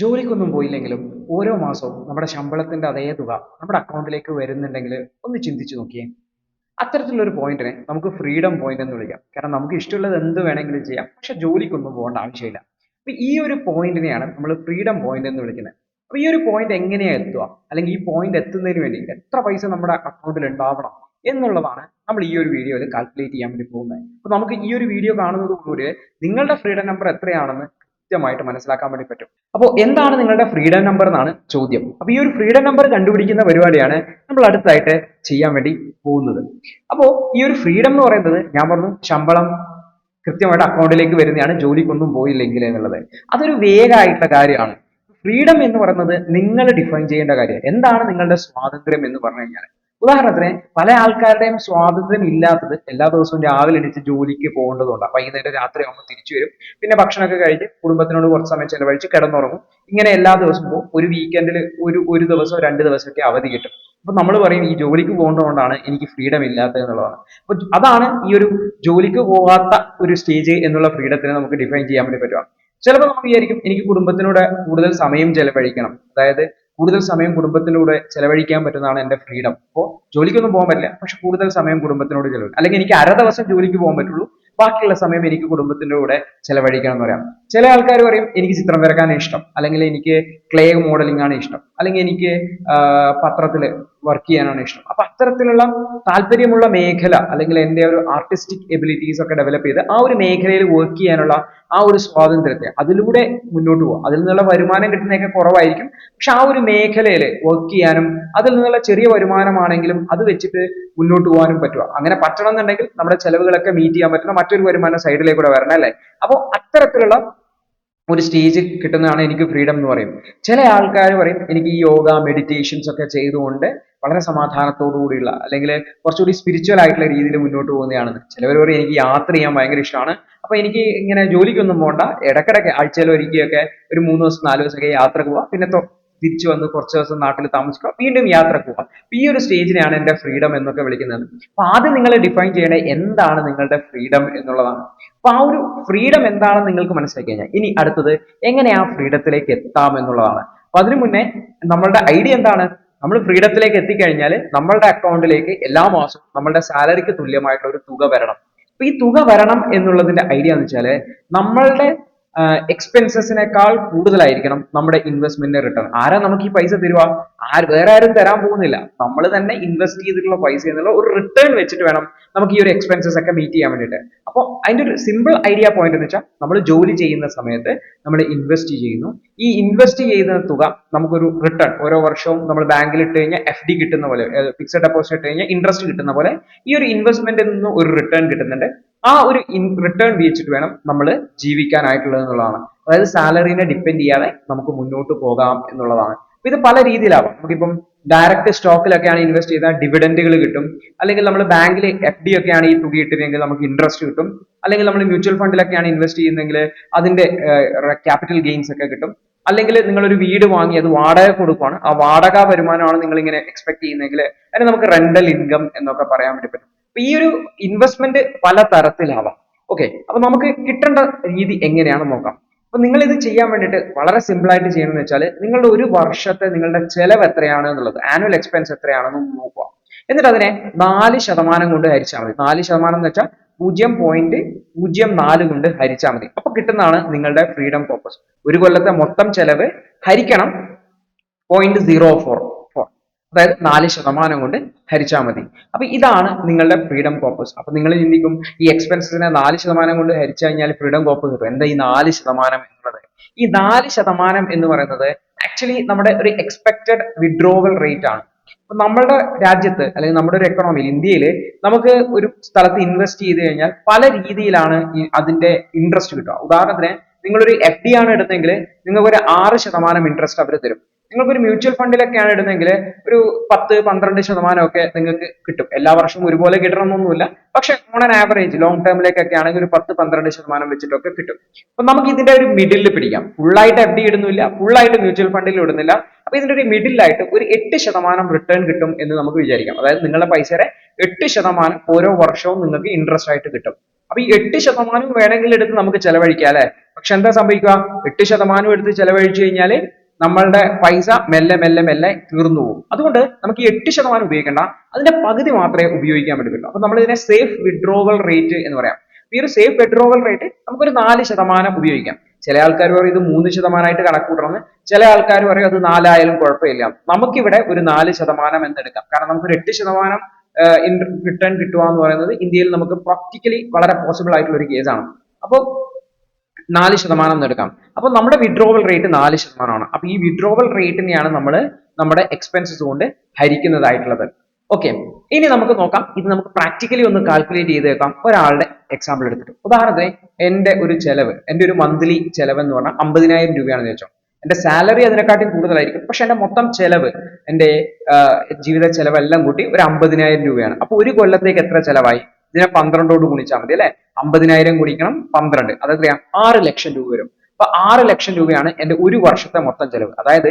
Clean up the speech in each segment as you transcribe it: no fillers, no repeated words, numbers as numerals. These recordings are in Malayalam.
ജോലിക്കൊന്നും പോയില്ലെങ്കിലും ഓരോ മാസവും നമ്മുടെ ശമ്പളത്തിന്റെ അതേ തുക നമ്മുടെ അക്കൗണ്ടിലേക്ക് വരുന്നുണ്ടെങ്കിൽ ഒന്ന് ചിന്തിച്ചു നോക്കിയേ. അത്തരത്തിലുള്ള ഒരു പോയിന്റിനെ നമുക്ക് ഫ്രീഡം പോയിന്റ് എന്ന് വിളിക്കാം. കാരണം നമുക്ക് ഇഷ്ടമുള്ളത് എന്ത് വേണമെങ്കിലും ചെയ്യാം, പക്ഷെ ജോലിക്കൊന്നും പോകേണ്ട ആവശ്യമില്ല. അപ്പൊ ഈ ഒരു പോയിന്റിനെയാണ് നമ്മൾ ഫ്രീഡം പോയിന്റ് എന്ന് വിളിക്കുന്നത്. അപ്പൊ ഈ ഒരു പോയിന്റ് എങ്ങനെയാ എത്തുക, അല്ലെങ്കിൽ ഈ പോയിന്റ് എത്തുന്നതിന് വേണ്ടി എത്ര പൈസ നമ്മുടെ അക്കൗണ്ടിൽ ഉണ്ടാവണം എന്നുള്ളതാണ് നമ്മൾ ഈ ഒരു വീഡിയോയിൽ കാൽക്കുലേറ്റ് ചെയ്യാൻ വേണ്ടി പോകുന്നത്. അപ്പൊ നമുക്ക് ഈ ഒരു വീഡിയോ കാണുന്നതോടുകൂടി നിങ്ങളുടെ ഫ്രീഡം നമ്പർ എത്രയാണെന്ന് കൃത്യമായിട്ട് മനസ്സിലാക്കാൻ വേണ്ടി പറ്റും. അപ്പോൾ എന്താണ് നിങ്ങളുടെ ഫ്രീഡം നമ്പർ എന്നാണ് ചോദ്യം. അപ്പൊ ഈ ഒരു ഫ്രീഡം നമ്പർ കണ്ടുപിടിക്കുന്ന പരിപാടിയാണ് നമ്മൾ അടുത്തായിട്ട് ചെയ്യാൻ വേണ്ടി പോകുന്നത്. അപ്പോൾ ഈ ഒരു ഫ്രീഡം എന്ന് പറയുന്നത്, ഞാൻ പറഞ്ഞു ശമ്പളം കൃത്യമായിട്ട് അക്കൗണ്ടിലേക്ക് വരുന്നതാണ് ജോലിക്കൊന്നും പോയില്ലെങ്കിൽ എന്നുള്ളത്. അതൊരു വേഗമായിട്ടുള്ള കാര്യമാണ്. ഫ്രീഡം എന്ന് പറയുന്നത് നിങ്ങൾ ഡിഫൈൻ ചെയ്യേണ്ട കാര്യം. എന്താണ് നിങ്ങളുടെ സ്വാതന്ത്ര്യം എന്ന് പറഞ്ഞു കഴിഞ്ഞാൽ, ഉദാഹരണത്തിന് പല ആൾക്കാരുടെയും സ്വാതന്ത്ര്യം ഇല്ലാത്തത് എല്ലാ ദിവസവും രാവിലെ എണീച്ച് ജോലിക്ക് പോകേണ്ടതുകൊണ്ടാണ്. വൈകുന്നേരം രാത്രി ആകുമ്പോൾ തിരിച്ചു വരും, പിന്നെ ഭക്ഷണമൊക്കെ കഴിച്ച് കുടുംബത്തിനോട് കുറച്ച് സമയം ചെലവഴിച്ച് കിടന്നുറങ്ങും. ഇങ്ങനെ എല്ലാ ദിവസവും ഒരു വീക്കെൻഡിൽ ഒരു ദിവസം 2 ദിവസമൊക്കെ അവധി കിട്ടും. അപ്പൊ നമ്മൾ പറയും ഈ ജോലിക്ക് പോകുന്നതുകൊണ്ടാണ് എനിക്ക് ഫ്രീഡം ഇല്ലാത്തത് എന്നുള്ളതാണ്. അപ്പൊ അതാണ് ഈ ഒരു ജോലിക്ക് പോകാത്ത ഒരു സ്റ്റേജ് എന്നുള്ള ഫ്രീഡത്തിനെ നമുക്ക് ഡിഫൈൻ ചെയ്യാൻ വേണ്ടി പറ്റുക. ചിലപ്പോൾ നമുക്ക് വിചാരിക്കും എനിക്ക് കുടുംബത്തിനോട് കൂടുതൽ സമയം ചെലവഴിക്കണം, അതായത് കൂടുതൽ സമയം കുടുംബത്തിലൂടെ ചെലവഴിക്കാൻ പറ്റുന്നതാണ് എന്റെ ഫ്രീഡം. അപ്പോൾ ജോലിക്കൊന്നും പോകാൻ പറ്റില്ല, പക്ഷെ കൂടുതൽ സമയം കുടുംബത്തിനോട് ചെലവഴിക്കും. അല്ലെങ്കിൽ എനിക്ക് അര ദിവസം ജോലിക്ക് പോകാൻ പറ്റുള്ളൂ, ബാക്കിയുള്ള സമയം എനിക്ക് കുടുംബത്തിന്റെ കൂടെ ചെലവഴിക്കണം എന്ന് പറയാം. ചില ആൾക്കാർ പറയും എനിക്ക് ചിത്രം വരക്കാൻ ഇഷ്ടം, അല്ലെങ്കിൽ എനിക്ക് ക്ലേ മോഡലിംഗ് ആണ് ഇഷ്ടം, അല്ലെങ്കിൽ എനിക്ക് പത്രത്തിൽ വർക്ക് ചെയ്യാനാണ് ഇഷ്ടം. അപ്പൊ അത്തരത്തിലുള്ള താല്പര്യമുള്ള മേഖല, അല്ലെങ്കിൽ എൻ്റെ ഒരു ആർട്ടിസ്റ്റിക് എബിലിറ്റീസ് ഒക്കെ ഡെവലപ്പ് ചെയ്ത് ആ ഒരു മേഖലയിൽ വർക്ക് ചെയ്യാനുള്ള ആ ഒരു സ്വാതന്ത്ര്യത്തെ അതിലൂടെ മുന്നോട്ട് പോകും. അതിൽ നിന്നുള്ള വരുമാനം കിട്ടുന്നതൊക്കെ കുറവായിരിക്കും, പക്ഷെ ആ ഒരു മേഖലയിൽ വർക്ക് ചെയ്യാനും അതിൽ നിന്നുള്ള ചെറിയ വരുമാനമാണെങ്കിലും അത് വെച്ചിട്ട് മുന്നോട്ട് പോകാനും പറ്റുക. അങ്ങനെ പറ്റണം എന്നുണ്ടെങ്കിൽ നമ്മുടെ ചെലവുകളൊക്കെ മീറ്റ് ചെയ്യാൻ പറ്റുന്ന മറ്റൊരു വരുമാനം സൈഡിലേക്കൂടെ വരണം, അല്ലേ? അപ്പോൾ അത്തരത്തിലുള്ള ഒരു സ്റ്റേജ് കിട്ടുന്നതാണ് എനിക്ക് ഫ്രീഡം എന്ന് പറയും. ചില ആൾക്കാർ പറയും എനിക്ക് ഈ യോഗ മെഡിറ്റേഷൻസ് ഒക്കെ ചെയ്തുകൊണ്ട് വളരെ സമാധാനത്തോടു കൂടിയുള്ള, അല്ലെങ്കിൽ കുറച്ചുകൂടി സ്പിരിച്വൽ ആയിട്ടുള്ള രീതിയിൽ മുന്നോട്ട് പോകുന്നതാണെന്ന്. ചിലവർ പറയും എനിക്ക് യാത്ര ചെയ്യാൻ ഭയങ്കര ഇഷ്ടമാണ്, അപ്പൊ എനിക്ക് ഇങ്ങനെ ജോലിക്കൊന്നും പോകണ്ട, ഇടക്കിടക്ക് ആഴ്ചയിൽ ഒരിക്കലൊക്കെ ഒരു 3 ദിവസം 4 ദിവസമൊക്കെ യാത്രക്ക് പോവാം, പിന്നെ തിരിച്ചു വന്ന് കുറച്ച് ദിവസം നാട്ടിൽ താമസിക്കുക, വീണ്ടും യാത്രക്ക് പോവാം. ഈ ഒരു സ്റ്റേജിനെയാണ് എന്റെ ഫ്രീഡം എന്നൊക്കെ വിളിക്കുന്നത്. അപ്പൊ ആദ്യം നിങ്ങൾ ഡിഫൈൻ ചെയ്യേണ്ടത് എന്താണ് നിങ്ങളുടെ ഫ്രീഡം എന്നുള്ളതാണ്. അപ്പൊ ആ ഒരു ഫ്രീഡം എന്താണെന്ന് നിങ്ങൾക്ക് മനസ്സിലാക്കി കഴിഞ്ഞാൽ ഇനി അടുത്തത് എങ്ങനെ ആ ഫ്രീഡത്തിലേക്ക് എത്താം എന്നുള്ളതാണ്. അപ്പൊ അതിനു മുന്നേ നമ്മളുടെ ഐഡിയ എന്താണ്? നമ്മൾ ഫ്രീഡത്തിലേക്ക് എത്തിക്കഴിഞ്ഞാൽ നമ്മളുടെ അക്കൗണ്ടിലേക്ക് എല്ലാ മാസവും നമ്മളുടെ സാലറിക്ക് തുല്യമായിട്ടുള്ള ഒരു തുക വരണം. അപ്പൊ ഈ തുക വരണം എന്നുള്ളതിന്റെ ഐഡിയ എന്ന് വെച്ചാല് നമ്മളുടെ എക്സ്പെൻസസിനേക്കാൾ കൂടുതലായിരിക്കണം നമ്മുടെ ഇൻവെസ്റ്റ്മെന്റ് റിട്ടേൺ. ആരാ നമുക്ക് ഈ പൈസ തരുക? വേറെ ആരും തരാൻ പോകുന്നില്ല. നമ്മൾ തന്നെ ഇൻവെസ്റ്റ് ചെയ്തിട്ടുള്ള പൈസ എന്നുള്ള ഒരു റിട്ടേൺ വെച്ചിട്ട് വേണം നമുക്ക് ഈ ഒരു എക്സ്പെൻസസ് ഒക്കെ മീറ്റ് ചെയ്യാൻ വേണ്ടിയിട്ട്. അപ്പോൾ അതിന്റെ ഒരു സിമ്പിൾ ഐഡിയ പോയിന്റ് എന്ന് വെച്ചാൽ, നമ്മൾ ജോലി ചെയ്യുന്ന സമയത്ത് നമ്മൾ ഇൻവെസ്റ്റ് ചെയ്യുന്നു. ഈ ഇൻവെസ്റ്റ് ചെയ്യുന്ന തുക നമുക്കൊരു റിട്ടേൺ ഓരോ വർഷവും നമ്മൾ ബാങ്കിൽ ഇട്ട് കഴിഞ്ഞാൽ FD കിട്ടുന്ന പോലെ, ഫിക്സഡ് ഡെപ്പോസിറ്റ് ഇട്ട് കഴിഞ്ഞാൽ ഇൻട്രസ്റ്റ് കിട്ടുന്ന പോലെ ഈ ഒരു ഇൻവെസ്റ്റ്മെന്റിൽ നിന്ന് ഒരു റിട്ടേൺ കിട്ടുന്നുണ്ട്. ആ ഒരു റിട്ടേൺ വെച്ചിട്ട് വേണം നമ്മൾ ജീവിക്കാനായിട്ടുള്ളത് എന്നുള്ളതാണ്. അതായത് സാലറിനെ ഡിപ്പെൻഡ് ചെയ്യാതെ നമുക്ക് മുന്നോട്ട് പോകാം എന്നുള്ളതാണ്. അപ്പൊ ഇത് പല രീതിയിലാവാം. നമുക്കിപ്പം ഡയറക്റ്റ് സ്റ്റോക്കിലൊക്കെയാണ് ഇൻവെസ്റ്റ് ചെയ്താൽ ഡിവിഡൻഡുകൾ കിട്ടും, അല്ലെങ്കിൽ നമ്മൾ ബാങ്കിൽ FD ഒക്കെയാണ് ഈ തുക ഇട്ടിരുന്നെങ്കിൽ നമുക്ക് ഇൻട്രസ്റ്റ് കിട്ടും, അല്ലെങ്കിൽ നമ്മൾ മ്യൂച്വൽ ഫണ്ടിലൊക്കെയാണ് ഇൻവെസ്റ്റ് ചെയ്യുന്നതെങ്കിൽ അതിന്റെ ക്യാപിറ്റൽ ഗെയിൻസ് ഒക്കെ കിട്ടും, അല്ലെങ്കിൽ നിങ്ങൾ ഒരു വീട് വാങ്ങി അത് വാടക കൊടുക്കുകയാണ്, ആ വാടക വരുമാനമാണ് നിങ്ങൾ ഇങ്ങനെ എക്സ്പെക്ട് ചെയ്യുന്നതെങ്കിൽ അതിന് നമുക്ക് റെന്റൽ ഇൻകം എന്നൊക്കെ പറയാൻ വേണ്ടി പറ്റും. അപ്പൊ ഈ ഒരു ഇൻവെസ്റ്റ്മെന്റ് പല തരത്തിലാവാം. ഓക്കെ, അപ്പൊ നമുക്ക് കിട്ടേണ്ട രീതി എങ്ങനെയാണെന്ന് നോക്കാം. അപ്പൊ നിങ്ങൾ ഇത് ചെയ്യാൻ വേണ്ടിയിട്ട് വളരെ സിമ്പിൾ ആയിട്ട് ചെയ്യണമെന്ന് വെച്ചാൽ, നിങ്ങളുടെ ഒരു വർഷത്തെ നിങ്ങളുടെ ചെലവ് എത്രയാണ് എന്നുള്ളത്, ആനുവൽ എക്സ്പെൻസ് എത്രയാണെന്ന് നോക്കുക. എന്നിട്ട് അതിനെ 4% കൊണ്ട് ഹരിച്ചാൽ മതി. 4% എന്ന് വെച്ചാൽ 0.04 കൊണ്ട് ഹരിച്ചാൽ മതി. അപ്പൊ കിട്ടുന്നതാണ് നിങ്ങളുടെ ഫ്രീഡം പർപ്പസ്. ഒരു കൊല്ലത്തെ മൊത്തം ചെലവ് ഹരിക്കണം 0.044, അതായത് 4% കൊണ്ട് ഹരിച്ചാൽ മതി. അപ്പൊ ഇതാണ് നിങ്ങളുടെ ഫ്രീഡം കോർപ്പസ്. അപ്പൊ നിങ്ങൾ ചിന്തിക്കും ഈ എക്സ്പെൻസസിനെ 4% കൊണ്ട് ഹരിച്ചു കഴിഞ്ഞാൽ ഫ്രീഡം കോർപ്പസ് കിട്ടും. എന്താ ഈ 4% എന്നുള്ളത്? ഈ 4% എന്ന് പറയുന്നത് ആക്ച്വലി നമ്മുടെ ഒരു എക്സ്പെക്റ്റഡ് വിഡ്രോവൽ റേറ്റ് ആണ്. അപ്പൊ നമ്മളുടെ രാജ്യത്ത്, അല്ലെങ്കിൽ നമ്മുടെ ഒരു എക്കണോമിയിൽ, ഇന്ത്യയിൽ നമുക്ക് ഒരു സ്ഥലത്ത് ഇൻവെസ്റ്റ് ചെയ്ത് കഴിഞ്ഞാൽ പല രീതിയിലാണ് അതിന്റെ ഇൻട്രസ്റ്റ് കിട്ടുക. ഉദാഹരണത്തിന് നിങ്ങളൊരു FD ആണ് എടുത്തെങ്കിൽ നിങ്ങൾക്ക് ഒരു 6% ഇൻട്രസ്റ്റ് അവർ തരും. നിങ്ങൾക്കൊരു മ്യൂച്വൽ ഫണ്ടിലൊക്കെയാണ് ഇടുന്നതെങ്കിൽ ഒരു 10-12% ഒക്കെ നിങ്ങൾക്ക് കിട്ടും. എല്ലാ വർഷവും ഒരുപോലെ കിട്ടണമെന്നൊന്നുമില്ല, പക്ഷെ ഓൺ ആൻ ആവറേജ് ലോങ് ടേമിലേക്കൊക്കെ ആണെങ്കിൽ ഒരു 10-12% വെച്ചിട്ടൊക്കെ കിട്ടും. അപ്പൊ നമുക്ക് ഇതിന്റെ ഒരു മിഡിൽ പിടിക്കാം. ഫുള്ളായിട്ട് FD ഇടുന്നില്ല, ഫുള്ളായിട്ട് മ്യൂച്വൽ ഫണ്ടിൽ ഇടുന്നില്ല. അപ്പൊ ഇതിന്റെ ഒരു മിഡിലായിട്ട് ഒരു 8% റിട്ടേൺ കിട്ടും എന്ന് നമുക്ക് വിചാരിക്കാം. അതായത് നിങ്ങളുടെ പൈസയുടെ 8% ഓരോ വർഷവും നിങ്ങൾക്ക് ഇൻട്രസ്റ്റ് ആയിട്ട് കിട്ടും. അപ്പൊ ഈ 8% വേണമെങ്കിൽ എടുത്ത് നമുക്ക് ചെലവഴിക്കാം അല്ലെ. പക്ഷെ എന്താ സംഭവിക്കുക, 8% എടുത്ത് ചെലവഴിച്ചു കഴിഞ്ഞാല് നമ്മളുടെ പൈസ മെല്ലെ മെല്ലെ മെല്ലെ തീർന്നു പോകും. അതുകൊണ്ട് നമുക്ക് ഈ 8% ഉപയോഗിക്കേണ്ട, അതിന്റെ പകുതി മാത്രമേ ഉപയോഗിക്കാൻ പറ്റുള്ളൂ. അപ്പൊ നമ്മൾ ഇതിനെ സേഫ് വിഡ്രോവൽ റേറ്റ് എന്ന് പറയാം. ഈ ഒരു സേഫ് വിഡ്രോവൽ റേറ്റ് നമുക്കൊരു 4% ഉപയോഗിക്കാം. ചില ആൾക്കാർ പറയും ഇത് 3% കണക്ക് കൂട്ടണമെന്ന്, ചില ആൾക്കാർ പറയും അത് 4 ആയാലും കുഴപ്പമില്ല. നമുക്കിവിടെ ഒരു 4% എന്നെടുക്കാം. കാരണം നമുക്കൊരു 8% റിട്ടേൺ കിട്ടുക എന്ന് പറയുന്നത് ഇന്ത്യയിൽ നമുക്ക് പ്രാക്ടിക്കലി വളരെ പോസിബിൾ ആയിട്ടുള്ള ഒരു കേസാണ്. അപ്പോൾ 4% എന്ന് എടുക്കാം. അപ്പോൾ നമ്മുടെ വിഡ്രോവൽ റേറ്റ് 4%ആണ്. അപ്പൊ ഈ വിഡ്രോവൽ റേറ്റിനെയാണ് നമ്മൾ നമ്മുടെ എക്സ്പെൻസസ് കൊണ്ട് ഹരിക്കുന്നതായിട്ടുള്ളത്. ഓക്കെ, ഇനി നമുക്ക് നോക്കാം, ഇത് നമുക്ക് പ്രാക്ടിക്കലി ഒന്ന് കാൽക്കുലേറ്റ് ചെയ്തേക്കാം ഒരാളുടെ എക്സാമ്പിൾ എടുത്തിട്ട്. ഉദാഹരണത്തിന് എന്റെ ഒരു ചെലവ്, എന്റെ ഒരു മന്ത്ലി ചെലവ് എന്ന് പറഞ്ഞാൽ 50,000 രൂപയാണെന്ന് വെച്ചോ. എന്റെ സാലറി അതിനെക്കാട്ടും കൂടുതലായിരിക്കും, പക്ഷെ എന്റെ മൊത്തം ചെലവ്, എന്റെ ജീവിത ചെലവെല്ലാം കൂട്ടി ഒരു 50,000 രൂപയാണ്. അപ്പൊ ഒരു കൊല്ലത്തേക്ക് എത്ര ചെലവായി? ഇതിനെ 12 ഗുണിച്ചാൽ മതി അല്ലെ. 50,000 ഗുണിക്കണം 12, അതെത്രയാ? 6 ലക്ഷം രൂപ വരും. അപ്പൊ 6 ലക്ഷം രൂപയാണ് എന്റെ ഒരു വർഷത്തെ മൊത്തം ചെലവ്. അതായത്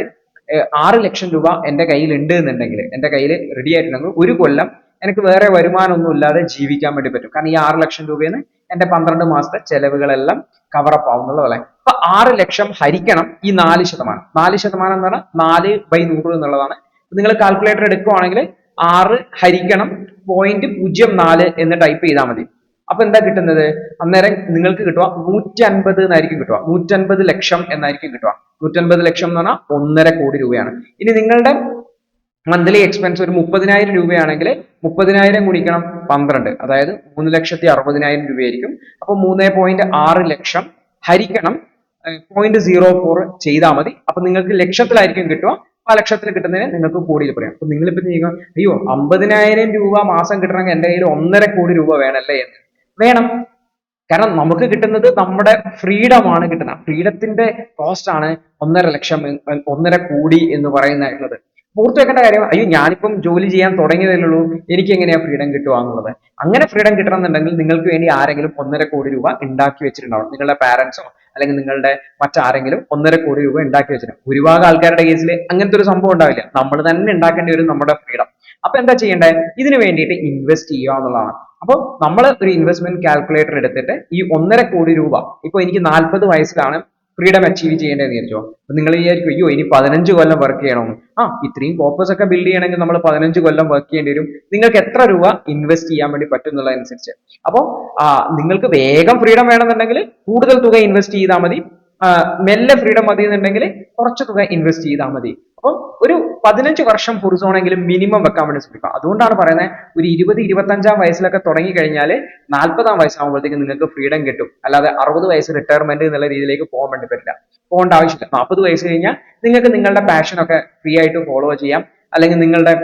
6 ലക്ഷം രൂപ എന്റെ കയ്യിൽ ഉണ്ട് എന്നുണ്ടെങ്കിൽ, എന്റെ കയ്യിൽ റെഡി ആയിട്ടുണ്ടെങ്കിൽ ഒരു കൊല്ലം എനിക്ക് വേറെ വരുമാനമൊന്നും ഇല്ലാതെ ജീവിക്കാൻ വേണ്ടി പറ്റും. കാരണം ഈ 6 ലക്ഷം രൂപയിൽ എന്റെ 12 മാസത്തെ ചെലവുകളെല്ലാം കവറപ്പ് ആവുന്നുള്ളതല്ലേ. അപ്പൊ 6 ലക്ഷം ഹരിക്കണം ഈ 4%. 4% എന്ന് പറഞ്ഞാൽ 4/100 എന്നുള്ളതാണ്. നിങ്ങൾ കാൽക്കുലേറ്റർ എടുക്കുവാണെങ്കിൽ 6 ഹരിക്കണം 0.04 എന്ന് ടൈപ്പ് ചെയ്താൽ മതി. അപ്പൊ എന്താ കിട്ടുന്നത്? അന്നേരം നിങ്ങൾക്ക് കിട്ടുക 150 എന്നായിരിക്കും കിട്ടുക. 150 ലക്ഷം എന്നായിരിക്കും കിട്ടുക. 150 ലക്ഷം എന്ന് പറഞ്ഞാൽ 1.5 കോടി രൂപയാണ്. ഇനി നിങ്ങളുടെ മന്ത്ലി എക്സ്പെൻസ് ഒരു 30,000 രൂപയാണെങ്കിൽ 30,000 ഗുണിക്കണം 12, അതായത് 3,60,000 രൂപയായിരിക്കും. അപ്പൊ 3.6 ലക്ഷം ഹരിക്കണം 0.04 ചെയ്താൽ മതി. അപ്പൊ നിങ്ങൾക്ക് ലക്ഷത്തിലായിരിക്കും കിട്ടുക. ആ ലക്ഷത്തിൽ കിട്ടുന്നതിന് നിങ്ങൾക്ക് കോടിയിൽ പറയാം. അപ്പൊ നിങ്ങളിപ്പോ ചെയ്യുക, അയ്യോ 50,000 രൂപ മാസം കിട്ടണമെങ്കിൽ എന്റെ കയ്യിൽ 1.5 കോടി രൂപ വേണമല്ലേ എന്ന്. വേണം, കാരണം നമുക്ക് കിട്ടുന്നത് നമ്മുടെ ഫ്രീഡം ആണ് കിട്ടുന്നത്. ഫ്രീഡത്തിന്റെ കോസ്റ്റ് ആണ് 1.5 ലക്ഷം 1.5 കോടി എന്ന് പറയുന്നത്. ഓർത്തു വെക്കേണ്ട കാര്യം, അയ്യോ ഞാനിപ്പം ജോലി ചെയ്യാൻ തുടങ്ങിയതേ, എനിക്ക് എങ്ങനെയാ ഫ്രീഡം കിട്ടുക എന്നുള്ളത്. അങ്ങനെ ഫ്രീഡം കിട്ടണമെന്നുണ്ടെങ്കിൽ നിങ്ങൾക്ക് വേണ്ടി ആരെങ്കിലും 1.5 കോടി രൂപ ഉണ്ടാക്കി വെച്ചിട്ടുണ്ടാവും. നിങ്ങളുടെ പാരന്റ്സോ അല്ലെങ്കിൽ നിങ്ങളുടെ മറ്റാരെങ്കിലും 1.5 കോടി രൂപ ഉണ്ടാക്കി വെച്ചിട്ടുണ്ട്. ഭൂരിഭാഗം ആൾക്കാരുടെ കേസിൽ അങ്ങനത്തെ ഒരു സംഭവം ഉണ്ടാവില്ല. നമ്മൾ തന്നെ ഉണ്ടാക്കേണ്ടി വരും നമ്മുടെ ഫ്രീഡം. അപ്പൊ എന്താ ചെയ്യേണ്ടത്? ഇതിന് വേണ്ടിയിട്ട് ഇൻവെസ്റ്റ് ചെയ്യുക എന്നുള്ളതാണ്. അപ്പോൾ നമ്മൾ ഒരു ഇൻവെസ്റ്റ്മെന്റ് കാൽക്കുലേറ്റർ എടുത്തിട്ട് ഈ 1.5 കോടി രൂപ, ഇപ്പൊ എനിക്ക് 40 വയസ്സിലാണ് ഫ്രീഡം അച്ചീവ് ചെയ്യേണ്ടതെന്ന് വിചാരിച്ചോ. അപ്പൊ നിങ്ങൾ വിചാരിക്കും അയ്യോ ഇനി 15 കൊല്ലം വർക്ക് ചെയ്യണമെന്ന്. ഇത്രയും കോപ്പേഴ്സ് ഒക്കെ ബിൽഡ് ചെയ്യണമെങ്കിൽ നമ്മൾ 15 കൊല്ലം വർക്ക് ചെയ്യേണ്ടി വരും. നിങ്ങൾക്ക് എത്ര രൂപ ഇൻവെസ്റ്റ് ചെയ്യാൻ വേണ്ടി പറ്റും എന്നുള്ളതനുസരിച്ച്. അപ്പോൾ നിങ്ങൾക്ക് വേഗം ഫ്രീഡം വേണമെന്നുണ്ടെങ്കിൽ കൂടുതൽ തുക ഇൻവെസ്റ്റ് ചെയ്താൽ മതി. മെല്ലെ ഫ്രീഡം മതി എന്നുണ്ടെങ്കിൽ കുറച്ച് തുക ഇൻവെസ്റ്റ് ചെയ്താൽ മതി. അപ്പം ഒരു 15 വർഷം ഹൊറിസോണെങ്കിലും മിനിമം വെക്കാൻ വേണ്ടി ശ്രമിക്കുക. അതുകൊണ്ടാണ് പറയുന്നത് ഒരു 20-25 വയസ്സിലൊക്കെ തുടങ്ങി കഴിഞ്ഞാൽ 40 വയസ്സാകുമ്പോഴത്തേക്ക് നിങ്ങൾക്ക് ഫ്രീഡം കിട്ടും. അല്ലാതെ 60 വയസ്സ് റിട്ടയർമെന്റ് എന്നുള്ള രീതിയിലേക്ക് പോകാൻ വേണ്ടി പറ്റില്ല, പോകേണ്ട ആവശ്യമില്ല. 40 വയസ്സ് കഴിഞ്ഞാൽ നിങ്ങൾക്ക് നിങ്ങളുടെ പാഷൻ ഒക്കെ ഫ്രീ ആയിട്ട് ഫോളോ ചെയ്യാം. അല്ലെങ്കിൽ നിങ്ങളുടെ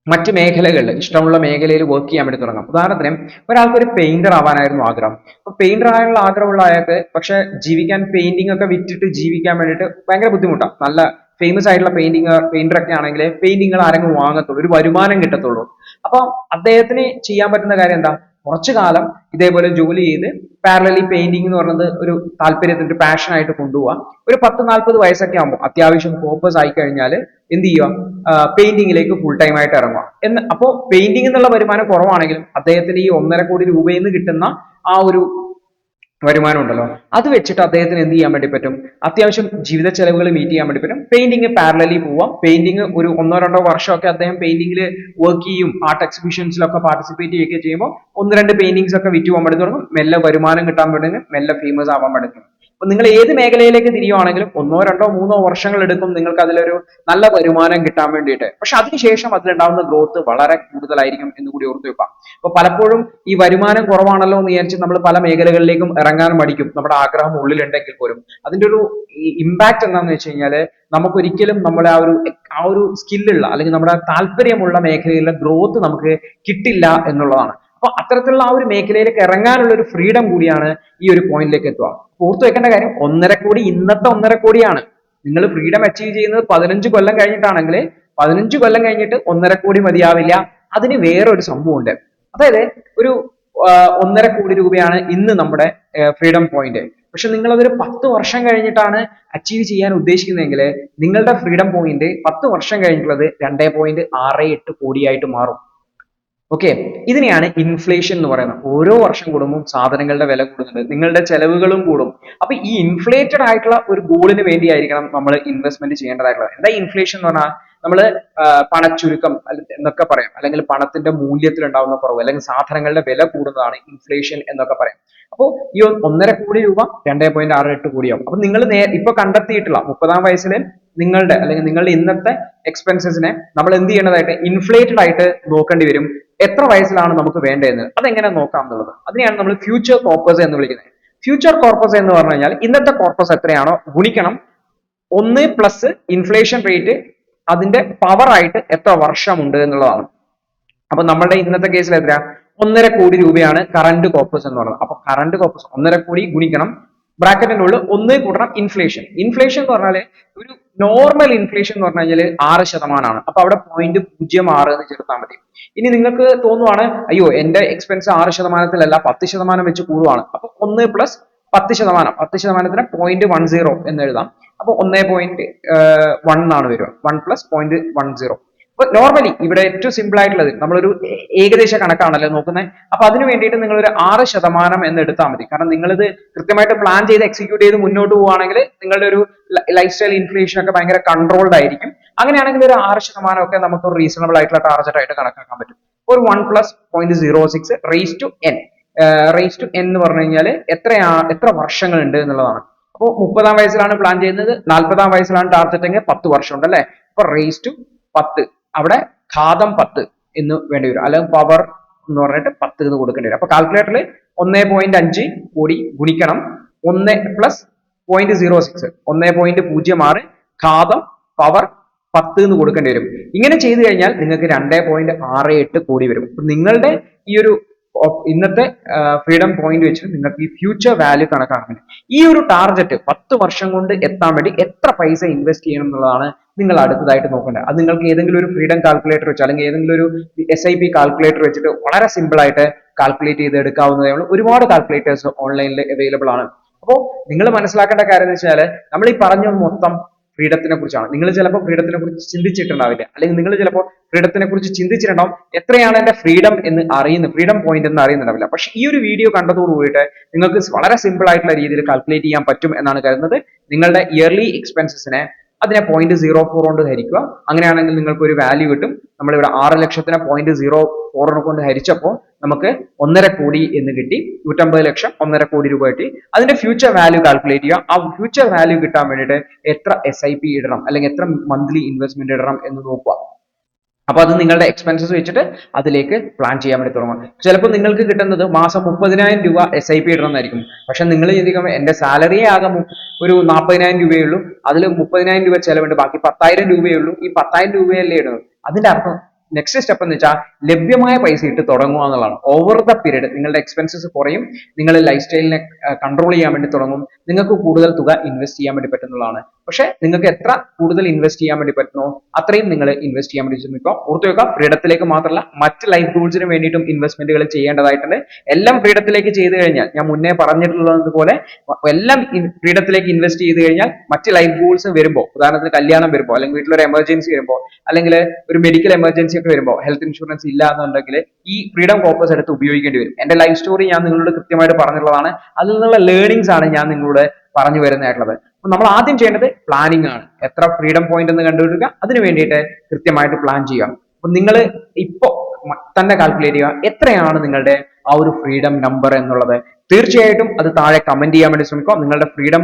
മറ്റ് മേഖലകളിൽ ഇഷ്ടമുള്ള മേഖലയിൽ വർക്ക് ചെയ്യാൻ വേണ്ടി തുടങ്ങാം. ഉദാഹരണത്തിന് ഒരാൾക്ക് ഒരു പെയിന്റർ ആവാനായിരുന്നു ആഗ്രഹം. അപ്പൊ പെയിന്റർ ആയുള്ള ആഗ്രഹമുള്ള അയാൾക്ക് പക്ഷെ ജീവിക്കാൻ പെയിന്റിംഗ് ഒക്കെ വിറ്റിട്ട് ജീവിക്കാൻ വേണ്ടിയിട്ട് ഭയങ്കര ബുദ്ധിമുട്ടാണ്. നല്ല ഫേമസ് ആയിട്ടുള്ള പെയിന്റർ ഒക്കെ ആണെങ്കിൽ പെയിന്റിങ്ങൾ ആരെങ്കിലും വാങ്ങത്തുള്ളൂ, ഒരു വരുമാനം കിട്ടത്തുള്ളൂ. അപ്പൊ അദ്ദേഹത്തിന് ചെയ്യാൻ പറ്റുന്ന കാര്യം എന്താ? കുറച്ചു കാലം ഇതേപോലെ ജോലി ചെയ്ത് പാരലലി പെയിന്റിംഗ് എന്ന് പറയുന്നത് ഒരു താല്പര്യത്തിന്റെ പാഷൻ ആയിട്ട് കൊണ്ടുപോവാം. ഒരു 10-40 വയസ്സൊക്കെ ആകുമ്പോൾ അത്യാവശ്യം ഫോക്കസ് ആയി കഴിഞ്ഞാൽ എന്ത് ചെയ്യുക? പെയിന്റിങ്ങിലേക്ക് ഫുൾ ടൈം ആയിട്ട് ഇറങ്ങുക. അപ്പോൾ പെയിന്റിംഗ് എന്നുള്ള വരുമാനം കുറവാണെങ്കിലും അദ്ദേഹത്തിന് ഈ 1.5 കോടി രൂപയിൽ നിന്ന് കിട്ടുന്ന ആ ഒരു വരുമാനം ഉണ്ടല്ലോ, അത് വെച്ചിട്ട് അദ്ദേഹത്തിന് എന്ത് ചെയ്യാൻ വേണ്ടി പറ്റും? അത്യാവശ്യം ജീവിത ചെലവുകൾ മീറ്റ് ചെയ്യാൻ വേണ്ടി പറ്റും. പെയിന്റിങ് പാരലലി പോവാം. പെയിന്റിങ് ഒരു 1-2 വർഷമൊക്കെ അദ്ദേഹം പെയിന്റിങ്ങിൽ വർക്ക് ചെയ്യും, ആർട്ട് എക്സിബിഷൻസിലൊക്കെ പാർട്ടിസിപ്പേറ്റ് ചെയ്യുകയൊക്കെ ചെയ്യുമ്പോൾ 1-2 പെയിന്റിങ്സ് ഒക്കെ വിറ്റ് പോകാൻ വേണ്ടി തുടങ്ങും. മെല്ലെ വരുമാനം കിട്ടാൻ വേണ്ടി മെല്ലെ ഫേമസ് ആവാൻ വേണ്ടി. അപ്പൊ നിങ്ങൾ ഏത് മേഖലയിലേക്ക് തിരിയുവാണെങ്കിലും 1-2-3 വർഷങ്ങൾ എടുക്കും നിങ്ങൾക്ക് അതിലൊരു നല്ല വരുമാനം കിട്ടാൻ വേണ്ടിയിട്ട്. പക്ഷെ അതിനുശേഷം അതിലുണ്ടാവുന്ന ഗ്രോത്ത് വളരെ കൂടുതലായിരിക്കും എന്ന് കൂടി ഓർത്തു വെക്കാം. അപ്പൊ പലപ്പോഴും ഈ വരുമാനം കുറവാണല്ലോ എന്ന് വിചാരിച്ച് നമ്മൾ പല മേഖലകളിലേക്കും ഇറങ്ങാൻ മടിക്കും, നമ്മുടെ ആഗ്രഹം ഉള്ളിലുണ്ടെങ്കിൽ പോലും. അതിന്റെ ഒരു ഇമ്പാക്ട് എന്താണെന്ന് വെച്ച് കഴിഞ്ഞാൽ നമുക്കൊരിക്കലും നമ്മളെ ആ ഒരു സ്കില്ലുള്ള അല്ലെങ്കിൽ നമ്മുടെ താല്പര്യമുള്ള മേഖലയിലെ ഗ്രോത്ത് നമുക്ക് കിട്ടില്ല എന്നുള്ളതാണ്. അപ്പൊ അത്തരത്തിലുള്ള ആ ഒരു മേഖലയിലേക്ക് ഇറങ്ങാനുള്ള ഒരു ഫ്രീഡം കൂടിയാണ് ഈ ഒരു പോയിന്റിലേക്ക് എത്തുക. ഓർത്തു വെക്കേണ്ട കാര്യം 1.5 കോടി ഇന്നത്തെ 1.5 കോടിയാണ്. നിങ്ങൾ ഫ്രീഡം അച്ചീവ് ചെയ്യുന്നത് 15 കൊല്ലം കഴിഞ്ഞിട്ടാണെങ്കിൽ 15 കൊല്ലം കഴിഞ്ഞിട്ട് 1.5 കോടി മതിയാവില്ല. അതിന് വേറൊരു സംഭവമുണ്ട്. അതായത് ഒരു 1.5 കോടി രൂപയാണ് ഇന്ന് നമ്മുടെ ഫ്രീഡം പോയിന്റ്. പക്ഷെ നിങ്ങൾ അതൊരു 10 വർഷം കഴിഞ്ഞിട്ടാണ് അച്ചീവ് ചെയ്യാൻ ഉദ്ദേശിക്കുന്നതെങ്കിൽ നിങ്ങളുടെ ഫ്രീഡം പോയിന്റ് 10 വർഷം കഴിഞ്ഞിട്ടുള്ളത് 2.68 കോടിയായിട്ട് മാറും. ഓക്കെ, ഇതിനെയാണ് ഇൻഫ്ലേഷൻ എന്ന് പറയുന്നത്. ഓരോ വർഷം കൂടുമ്പോൾ സാധനങ്ങളുടെ വില കൂടുന്നുണ്ട്, നിങ്ങളുടെ ചെലവുകളും കൂടും. അപ്പൊ ഈ ഇൻഫ്ലേറ്റഡ് ആയിട്ടുള്ള ഒരു ഗോളിന് വേണ്ടിയായിരിക്കണം നമ്മൾ ഇൻവെസ്റ്റ്മെന്റ് ചെയ്യേണ്ടതായിട്ടുള്ളത്. എന്താ ഇൻഫ്ലേഷൻ എന്ന് പറഞ്ഞാൽ നമ്മൾ പണച്ചുരുക്കം എന്നൊക്കെ പറയാം, അല്ലെങ്കിൽ പണത്തിന്റെ മൂല്യത്തിൽ ഉണ്ടാവുന്ന കുറവ്, അല്ലെങ്കിൽ സാധനങ്ങളുടെ വില കൂടുന്നതാണ് ഇൻഫ്ലേഷൻ എന്നൊക്കെ പറയാം. അപ്പോൾ ഈ 1.5 കോടി രൂപ 2.68 കോടിയാവും. അപ്പൊ നിങ്ങൾ ഇപ്പൊ കണ്ടെത്തിയിട്ടുള്ള 30-ാം വയസ്സിൽ നിങ്ങളുടെ അല്ലെങ്കിൽ നിങ്ങളുടെ ഇന്നത്തെ എക്സ്പെൻസസിനെ നമ്മൾ എന്ത് ചെയ്യേണ്ടതായിട്ട് ഇൻഫ്ലേറ്റഡ് ആയിട്ട് നോക്കേണ്ടി വരും. എത്ര വയസ്സിലാണ് നമുക്ക് വേണ്ടതെന്ന് അതെങ്ങനെ നോക്കാം എന്നുള്ളത്, അതിനെയാണ് നമ്മൾ ഫ്യൂച്ചർ കോർപ്പസ് എന്ന് വിളിക്കുന്നത്. ഫ്യൂച്ചർ കോർപ്പസ് എന്ന് പറഞ്ഞു കഴിഞ്ഞാൽ ഇന്നത്തെ കോർപ്പസ് എത്രയാണോ ഗുണിക്കണം 1 + ഇൻഫ്ലേഷൻ റേറ്റ് അതിന്റെ പവർ ആയിട്ട് എത്ര വർഷമുണ്ട് എന്നുള്ളതാണ്. അപ്പൊ നമ്മുടെ ഇന്നത്തെ കേസിൽ എത്രയാ 1.5 കോടി രൂപയാണ് കറന്റ് കോർപ്പസ് എന്ന് പറയുന്നത്. അപ്പൊ കറന്റ് കോർപ്പസ് 1.5 കോടി ഗുണിക്കണം ബ്രാക്കറ്റിനുള്ളിൽ 1 കൂട്ടണം ഇൻഫ്ലേഷൻ. ഇൻഫ്ലേഷൻ എന്ന് പറഞ്ഞാൽ ഒരു നോർമൽ ഇൻഫ്ലേഷൻ എന്ന് പറഞ്ഞു കഴിഞ്ഞാൽ 6% അപ്പൊ അവിടെ 0.06 എന്ന് ചേർത്താൽ മതി. ഇനി നിങ്ങൾക്ക് തോന്നുവാണ് അയ്യോ എന്റെ എക്സ്പെൻസ് 6%-ലല്ല 10% വെച്ച് കൂടുവാണ്, അപ്പൊ 1 + 10%, 10%-ത്തിന് 0.10 എന്ന് എഴുതാം. അപ്പൊ 1.1 എന്നാണ് വരിക, 1 + 0.10. അപ്പൊ നോർമലി ഇവിടെ ഏറ്റവും സിമ്പിൾ ആയിട്ടുള്ളത് നമ്മളൊരു ഏകദേശ കണക്കാണല്ലോ നോക്കുന്നത്. അപ്പൊ അതിന് വേണ്ടിയിട്ട് നിങ്ങൾ ഒരു 6% എന്ന് എടുത്താൽ മതി. കാരണം നിങ്ങളിത് കൃത്യമായിട്ട് പ്ലാൻ ചെയ്ത് എക്സിക്യൂട്ട് ചെയ്ത് മുന്നോട്ട് പോവുകയാണെങ്കിൽ നിങ്ങളുടെ ഒരു ലൈഫ് സ്റ്റൈൽ ഇൻഫ്ലേഷൻ ഒക്കെ ഭയങ്കര കൺട്രോൾഡ് ആയിരിക്കും. അങ്ങനെയാണെങ്കിൽ ഒരു 6% ഒക്കെ നമുക്ക് ഒരു റീസണബിൾ ആയിട്ടുള്ള ടാർഗറ്റ് ആയിട്ട് കണക്കാക്കാൻ പറ്റും. ഒരു 1 + 0.06 raise to n. Raise to n എന്ന് പറഞ്ഞു കഴിഞ്ഞാൽ എത്ര വർഷങ്ങൾ ഉണ്ട് എന്നുള്ളതാണ്. അപ്പോൾ 30-ാം വയസ്സിലാണ് പ്ലാൻ ചെയ്യുന്നത്, 40-ാം വയസ്സിലാണ് ടാർഗറ്റ് എങ്കിൽ 10 വർഷം ഉണ്ട് അല്ലെ. അപ്പൊ റേസ് ടു 10, അവിടെ ഘാതം 10 എന്ന് വേണ്ടി വരും, അല്ലെങ്കിൽ പവർ എന്ന് പറഞ്ഞിട്ട് 10 എന്ന് കൊടുക്കേണ്ടി വരും. അപ്പൊ കാൽക്കുലേറ്ററിൽ 1.5 കോടി ഗുണിക്കണം 1 + 0.06 1.06 ഘാതം പവർ 10 എന്ന് കൊടുക്കേണ്ടി വരും. ഇങ്ങനെ ചെയ്തു കഴിഞ്ഞാൽ നിങ്ങൾക്ക് 2.68 കോടി വരും. നിങ്ങളുടെ ഈ ഒരു ഇന്നത്തെ ഫ്രീഡം പോയിന്റ് വെച്ച് നിങ്ങൾക്ക് ഈ ഫ്യൂച്ചർ വാല്യൂ കണക്കാക്കാൻ പറ്റും. ഈ ഒരു ടാർഗറ്റ് 10 വർഷം കൊണ്ട് എത്താൻ വേണ്ടി എത്ര പൈസ ഇൻവെസ്റ്റ് ചെയ്യണം എന്നുള്ളതാണ് നിങ്ങൾ അടുത്തതായിട്ട് നോക്കേണ്ടത്. അത് നിങ്ങൾക്ക് ഏതെങ്കിലും ഒരു ഫ്രീഡം കാൽക്കുലേറ്റർ വെച്ച് അല്ലെങ്കിൽ ഏതെങ്കിലും ഒരു SIP കാൽക്കുലേറ്റർ വെച്ചിട്ട് വളരെ സിമ്പിൾ ആയിട്ട് കാൽക്കുലേറ്റ് ചെയ്ത് എടുക്കാവുന്നതേ ഉള്ളൂ. ഒരുപാട് കാൽക്കുലേറ്റേഴ്സ് ഓൺലൈനിൽ അവൈലബിൾ ആണ്. അപ്പോൾ നിങ്ങൾ മനസ്സിലാക്കേണ്ട കാര്യം എന്ന് വെച്ചാൽ നമ്മൾ ഈ പറഞ്ഞ മൊത്തം ഫ്രീഡത്തിനെ കുറിച്ചാണ്. നിങ്ങൾ ചിലപ്പോൾ ഫ്രീഡത്തിനെ കുറിച്ച് ചിന്തിച്ചിട്ടുണ്ടാവില്ല, അല്ലെങ്കിൽ നിങ്ങൾ ചിലപ്പോൾ ഫ്രീഡത്തിനെ കുറിച്ച് ചിന്തിച്ചിട്ടുണ്ടാവും എത്രയാണ് എന്റെ ഫ്രീഡം എന്ന് അറിയുന്നത്, ഫ്രീഡം പോയിന്റ് എന്ന് അറിയുന്നുണ്ടാവില്ല. പക്ഷെ ഈ ഒരു വീഡിയോ കണ്ടതോട് കൂടിയിട്ട് നിങ്ങൾക്ക് വളരെ സിമ്പിൾ ആയിട്ടുള്ള രീതിയിൽ കാൽക്കുലേറ്റ് ചെയ്യാൻ പറ്റും എന്നാണ് കരുതുന്നത്. നിങ്ങളുടെ ഇയർലി എക്സ്പെൻസസിനെ അതിനെ 0.04 കൊണ്ട് ഹരിക്കുക. അങ്ങനെയാണെങ്കിൽ നിങ്ങൾക്ക് ഒരു വാല്യൂ കിട്ടും. നമ്മളിവിടെ 6 ലക്ഷത്തിനെ 0.04 കൊണ്ട് ഹരിച്ചപ്പോൾ നമുക്ക് 1.5 കോടി എന്ന് കിട്ടി. 150 ലക്ഷം 1.5 കോടി രൂപ കിട്ടി. അതിന്റെ ഫ്യൂച്ചർ വാല്യൂ കാൽക്കുലേറ്റ് ചെയ്യുക. ആ ഫ്യൂച്ചർ വാല്യൂ കിട്ടാൻ വേണ്ടിയിട്ട് എത്ര SIP ഇടണം അല്ലെങ്കിൽ എത്ര മന്ത്ലി ഇൻവെസ്റ്റ്മെന്റ് ഇടണം എന്ന് നോക്കുക. അപ്പൊ അത് നിങ്ങളുടെ എക്സ്പെൻസസ് വെച്ചിട്ട് അതിലേക്ക് പ്ലാൻ ചെയ്യാൻ വേണ്ടി തുടങ്ങും. ചിലപ്പോൾ നിങ്ങൾക്ക് കിട്ടുന്നത് മാസം 30,000 രൂപ SIP ഇടണമെന്നായിരിക്കും. പക്ഷെ നിങ്ങൾ ചിന്തിക്കുമ്പോൾ എന്റെ സാലറിയെ ആകെ ഒരു 40,000 രൂപയേ ഉള്ളൂ, അതിൽ 30,000 രൂപ ചെലവുണ്ട്, ബാക്കി 10,000 രൂപയേ ഉള്ളൂ, ഈ 10,000 രൂപയല്ലേ ഇടുന്നത്. അതിന്റെ അർത്ഥം നെക്സ്റ്റ് സ്റ്റെപ്പ് എന്ന് വെച്ചാൽ ലഭ്യമായ പൈസ ഇട്ട് തുടങ്ങുക എന്നുള്ളതാണ്. ഓവർ ദ പീരീഡ് നിങ്ങളുടെ എക്സ്പെൻസസ് കുറയും, നിങ്ങൾ ലൈഫ് സ്റ്റൈലിനെ കൺട്രോൾ ചെയ്യാൻ വേണ്ടി തുടങ്ങും, നിങ്ങൾക്ക് കൂടുതൽ തുക ഇൻവെസ്റ്റ് ചെയ്യാൻ വേണ്ടി പറ്റുന്നതാണ്. പക്ഷെ നിങ്ങൾക്ക് എത്ര കൂടുതൽ ഇൻവെസ്റ്റ് ചെയ്യാൻ വേണ്ടി പറ്റുന്നോ അത്രയും നിങ്ങൾ ഇൻവെസ്റ്റ് ചെയ്യാൻ വേണ്ടി ശ്രമിക്കുക. ഓർത്തു വെക്കുക, ഫ്രീഡത്തിലേക്ക് മാത്രമല്ല മറ്റ് ലൈഫ് ഗോൾസിന് വേണ്ടിയിട്ടും ഇൻവെസ്റ്റ്മെന്റുകൾ ചെയ്യേണ്ടതായിട്ടുണ്ട്. എല്ലാം ഫ്രീഡത്തിലേക്ക് ചെയ്തു കഴിഞ്ഞാൽ ഞാൻ മുന്നേ പറഞ്ഞിട്ടുള്ളതുപോലെ എല്ലാം ഫ്രീഡത്തിലേക്ക് ഇൻവെസ്റ്റ് ചെയ്ത് കഴിഞ്ഞാൽ മറ്റ് ലൈഫ് ഗോൾസ് വരുമ്പോൾ, ഉദാഹരണത്തിന് കല്യാണം വരുമ്പോൾ, അല്ലെങ്കിൽ വീട്ടിലൊരു എമർജൻസി വരുമ്പോൾ, അല്ലെങ്കിൽ ഒരു മെഡിക്കൽ എമർജൻസി ഒക്കെ വരുമ്പോൾ, ഹെൽത്ത് ഇൻഷുറൻസ് ഇല്ല എന്നുണ്ടെങ്കിൽ ഈ ഫ്രീഡം കോർപ്പസ് എടുത്ത് ഉപയോഗിക്കേണ്ടി വരും. എന്റെ ലൈഫ് സ്റ്റോറി ഞാൻ നിങ്ങളോട് കൃത്യമായിട്ട് പറഞ്ഞിട്ടുള്ളതാണ്. അതിൽ നിന്നുള്ള ലേണിംഗ്സ് ആണ് ഞാൻ നിങ്ങളോട് പറഞ്ഞു വരുന്നതായിട്ടുള്ളത്. അപ്പൊ നമ്മൾ ആദ്യം ചെയ്യേണ്ടത് പ്ലാനിങ് ആണ്. എത്ര ഫ്രീഡം പോയിന്റ് എന്ന് കണ്ടുപിടിക്കുക, അതിന് വേണ്ടിയിട്ട് കൃത്യമായിട്ട് പ്ലാൻ ചെയ്യുക. അപ്പൊ നിങ്ങൾ ഇപ്പോ തന്നെ കാൽക്കുലേറ്റ് ചെയ്യുക എത്രയാണ് നിങ്ങളുടെ ആ ഒരു ഫ്രീഡം നമ്പർ എന്നുള്ളത്. തീർച്ചയായിട്ടും അത് താഴെ കമന്റ് ചെയ്യാൻ വേണ്ടി ശ്രമിക്കുക. നിങ്ങളുടെ ഫ്രീഡം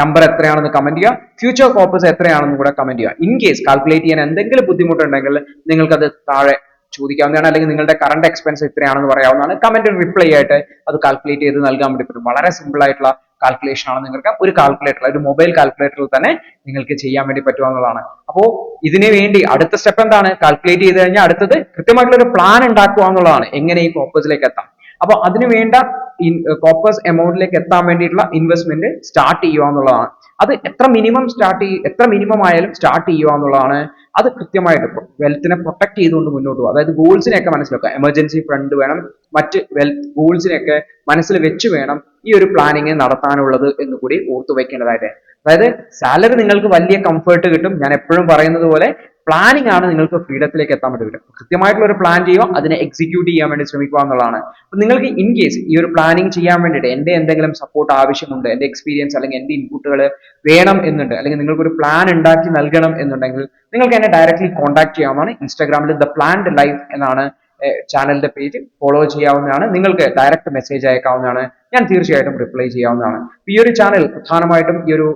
നമ്പർ എത്രയാണെന്ന് കമന്റ് ചെയ്യുക, ഫ്യൂച്ചർ കോർപ്പസ് എത്രയാണെന്ന് കൂടെ കമന്റ് ചെയ്യുക. ഇൻ കേസ് കാൽക്കുലേറ്റ് ചെയ്യാൻ എന്തെങ്കിലും ബുദ്ധിമുട്ടുണ്ടെങ്കിൽ നിങ്ങൾക്കത് താഴെ ചോദിക്കാവുന്നതാണ്, അല്ലെങ്കിൽ നിങ്ങളുടെ കറണ്ട് എക്സ്പെൻസ് എത്രയാണെന്ന് പറയാവുന്നതാണ്. കമന്റ് റിപ്ലൈ ആയിട്ട് അത് കാൽക്കുലേറ്റ് ചെയ്ത് നൽകാൻ വേണ്ടി പറ്റും. വളരെ സിമ്പിൾ ആയിട്ടുള്ള കാൽക്കുലേഷൻ ആണ്. നിങ്ങൾക്ക് ഒരു കാൽക്കുലേറ്റർ, ഒരു മൊബൈൽ കാൽക്കുലേറ്ററിൽ തന്നെ നിങ്ങൾക്ക് ചെയ്യാൻ വേണ്ടി പറ്റുമെന്നുള്ളതാണ്. അപ്പോ ഇതിനു വേണ്ടി അടുത്ത സ്റ്റെപ്പ് എന്താണ്? കാൽക്കുലേറ്റ് ചെയ്ത് കഴിഞ്ഞാൽ അടുത്തത് കൃത്യമായിട്ടുള്ള ഒരു പ്ലാൻ ഉണ്ടാക്കുക എന്നുള്ളതാണ്, എങ്ങനെ ഈ കോർപ്പസിലേക്ക് എത്താം. അപ്പൊ അതിനു വേണ്ട കോർപ്പസ് എമൗണ്ടിലേക്ക് എത്താൻ വേണ്ടിയിട്ടുള്ള ഇൻവെസ്റ്റ്മെന്റ് സ്റ്റാർട്ട് ചെയ്യുക എന്നുള്ളതാണ്. അത് എത്ര മിനിമം ആയാലും സ്റ്റാർട്ട് ചെയ്യുക എന്നുള്ളതാണ്. അത് കൃത്യമായിട്ട് വെൽത്തിനെ പ്രൊട്ടക്ട് ചെയ്തുകൊണ്ട് മുന്നോട്ട് പോകുക. അതായത് ഗോൾസിനെയൊക്കെ മനസ്സിലാക്കുക, എമർജൻസി ഫണ്ട് വേണം, മറ്റ് വെൽത്ത് ഗോൾസിനെയൊക്കെ മനസ്സിൽ വെച്ച് വേണം ഈ ഒരു പ്ലാനിങ് നടത്താനുള്ളത് എന്ന് കൂടി ഓർത്തു വെക്കേണ്ടതായിട്ട്. അതായത് സാലറി നിങ്ങൾക്ക് വലിയ കംഫർട്ട് കിട്ടും. ഞാൻ എപ്പോഴും പറയുന്നത് പോലെ പ്ലാനിങ് ആണ് നിങ്ങൾക്ക് ഫ്രീഡത്തിലേക്ക് എത്താൻ പറ്റുക. കൃത്യമായിട്ടുള്ള ഒരു പ്ലാൻ ചെയ്യുക, അതിനെ എക്സിക്യൂട്ട് ചെയ്യാൻ വേണ്ടി ശ്രമിക്കുക എന്നുള്ളതാണ്. അപ്പൊ നിങ്ങൾക്ക് ഇൻ കേസ് ഈ ഒരു പ്ലാനിങ് ചെയ്യാൻ വേണ്ടിയിട്ട് എന്റെ എന്തെങ്കിലും സപ്പോർട്ട് ആവശ്യമുണ്ട്, എന്റെ എക്സ്പീരിയൻസ് അല്ലെങ്കിൽ എന്റെ ഇൻപുട്ടുകൾ വേണം എന്നുണ്ട്, അല്ലെങ്കിൽ നിങ്ങൾക്ക് ഒരു പ്ലാൻ ഉണ്ടാക്കി നൽകണം എന്നുണ്ടെങ്കിൽ നിങ്ങൾക്ക് എന്നെ ഡയറക്ട്ലി കോൺടാക്ട് ചെയ്യാവുന്നതാണ്. ഇൻസ്റ്റാഗ്രാമിൽ ദ പ്ലാൻഡ് ലൈഫ് എന്നാണ് ചാനലിന്റെ പേജ്, ഫോളോ ചെയ്യാവുന്നതാണ്. നിങ്ങൾക്ക് ഡയറക്റ്റ് മെസ്സേജ് അയക്കാവുന്നതാണ്. ഞാൻ തീർച്ചയായിട്ടും റിപ്ലൈ ചെയ്യാവുന്നതാണ്. ഈ ഒരു ചാനൽ പ്രധാനമായിട്ടും ഈ ഒരു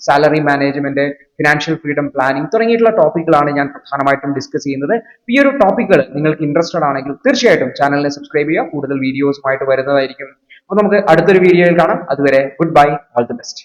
salary management, financial freedom, planning തുടങ്ങിയിട്ടുള്ള ടോപ്പിക്കുകളാണ് ഞാൻ പ്രധാനമായിട്ടും ഡിസ്കസ് ചെയ്യുന്നത്. ഈ ഒരു ടോപ്പിക്കുകൾ നിങ്ങൾക്ക് ഇൻട്രസ്റ്റഡ് ആണെങ്കിൽ തീർച്ചയായിട്ടും ചാനലിനെ സബ്സ്ക്രൈബ് ചെയ്യുക. കൂടുതൽ വീഡിയോസുമായിട്ട് വരുന്നതായിരിക്കും. അപ്പോൾ നമുക്ക് അടുത്തൊരു വീഡിയോയിൽ കാണാം. അതുവരെ good bye, all the best.